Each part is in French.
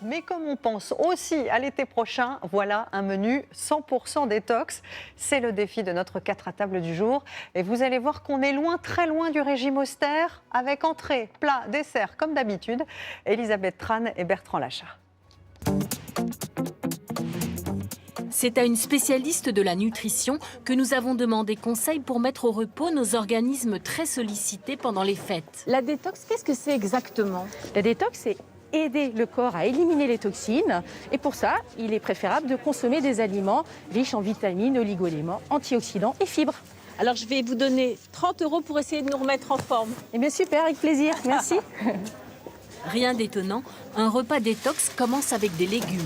Mais comme on pense aussi à l'été prochain, voilà un menu 100% détox. C'est le défi de notre 4 à table du jour. Et vous allez voir qu'on est loin, très loin du régime austère, avec entrée, plat, dessert, comme d'habitude. Elisabeth Tran et Bertrand Lachat. C'est à une spécialiste de la nutrition que nous avons demandé conseil pour mettre au repos nos organismes très sollicités pendant les fêtes. La détox, qu'est-ce que c'est exactement? La détox, c'est aider le corps à éliminer les toxines. Et pour ça, il est préférable de consommer des aliments riches en vitamines, oligo-éléments, antioxydants et fibres. Alors je vais vous donner 30 € pour essayer de nous remettre en forme. Eh bien super, avec plaisir, merci. Rien d'étonnant, un repas détox commence avec des légumes.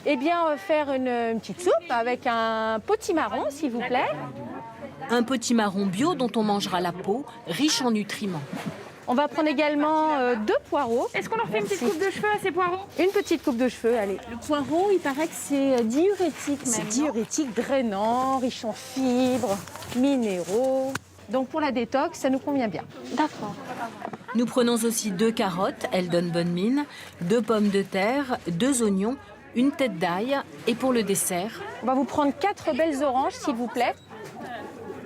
Eh bien, on va faire une petite soupe avec un potimarron, s'il vous plaît. Un potimarron bio dont on mangera la peau, riche en nutriments. On va prendre également 2 poireaux. Est-ce qu'on leur fait une petite coupe de cheveux à ces poireaux? Une petite coupe de cheveux, allez. Le poireau, il paraît que c'est diurétique C'est même. diurétique, drainant, riche en fibres, minéraux. Donc pour la détox, ça nous convient bien. D'accord. Nous prenons aussi 2 carottes, elles donnent bonne mine, 2 pommes de terre, 2 oignons, une tête d'ail et pour le dessert, On va vous prendre 4 belles oranges, s'il vous plaît.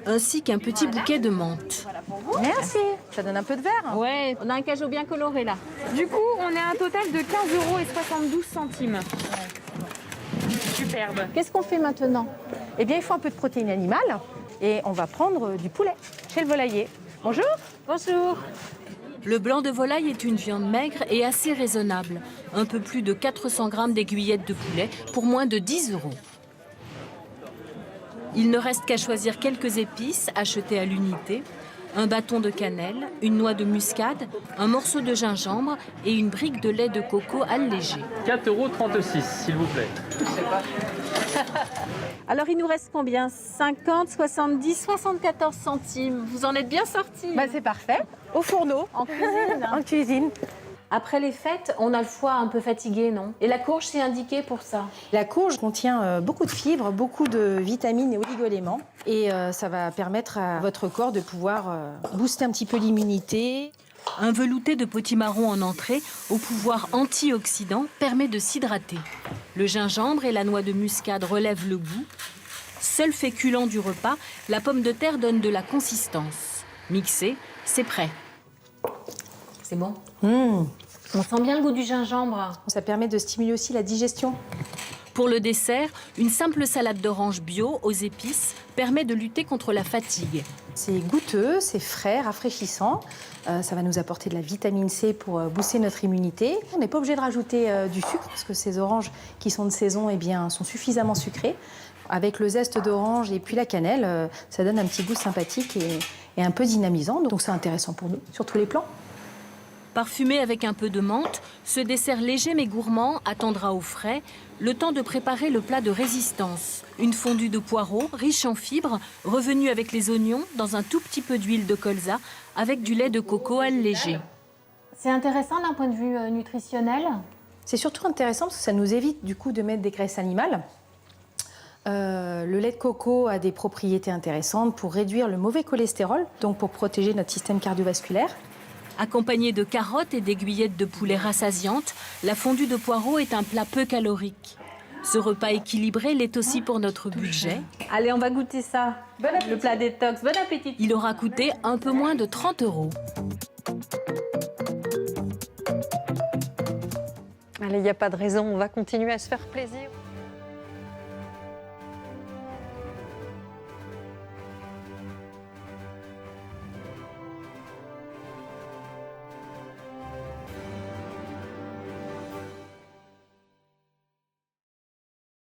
ainsi qu'un petit bouquet de menthe. Merci. Ça donne un peu de verre. Ouais, on a un cajot bien coloré là. Du coup, on est à un total de 15,72 €. Superbe. Qu'est-ce qu'on fait maintenant? Eh bien, il faut un peu de protéines animales et on va prendre du poulet chez le volailler. Bonjour. Bonjour. Le blanc de volaille est une viande maigre et assez raisonnable. Un peu plus de 400 grammes d'aiguillettes de poulet pour moins de 10 €. Il ne reste qu'à choisir quelques épices achetées à l'unité, un bâton de cannelle, une noix de muscade, un morceau de gingembre et une brique de lait de coco allégé. 4,36 €, s'il vous plaît. Alors il nous reste combien? 50, 70, 74 centimes. Vous en êtes bien sortis. Bah, c'est parfait. Au fourneau, En cuisine. en cuisine. Après les fêtes, on a le foie un peu fatigué, non? Et la courge, c'est indiqué pour ça. La courge contient beaucoup de fibres, beaucoup de vitamines et oligo-éléments. Et ça va permettre à votre corps de pouvoir booster un petit peu l'immunité. Un velouté de potimarron en entrée, au pouvoir antioxydant, permet de s'hydrater. Le gingembre et la noix de muscade relèvent le goût. Seul féculent du repas, la pomme de terre donne de la consistance. Mixé, c'est prêt. C'est bon. On sent bien le goût du gingembre. Ça permet de stimuler aussi la digestion. Pour le dessert, une simple salade d'oranges bio aux épices permet de lutter contre la fatigue. C'est goûteux, c'est frais, rafraîchissant. Ça va nous apporter de la vitamine C pour booster notre immunité. On n'est pas obligé de rajouter du sucre parce que ces oranges qui sont de saison eh bien, sont suffisamment sucrées. Avec le zeste d'orange et puis la cannelle, ça donne un petit goût sympathique et un peu dynamisant. Donc c'est intéressant pour nous, sur tous les plans. Parfumé avec un peu de menthe, ce dessert léger mais gourmand attendra au frais le temps de préparer le plat de résistance. Une fondue de poireaux riche en fibres, revenue avec les oignons dans un tout petit peu d'huile de colza avec du lait de coco allégé. C'est intéressant d'un point de vue nutritionnel. C'est surtout intéressant parce que ça nous évite du coup de mettre des graisses animales. Le lait de coco a des propriétés intéressantes pour réduire le mauvais cholestérol, donc pour protéger notre système cardiovasculaire. Accompagnée de carottes et d'aiguillettes de poulet rassasiantes, la fondue de poireaux est un plat peu calorique. Ce repas équilibré l'est aussi pour notre budget. Allez, on va goûter ça. Le plat détox. Bon appétit. Il aura coûté un peu moins de 30 €. Allez, il n'y a pas de raison, on va continuer à se faire plaisir.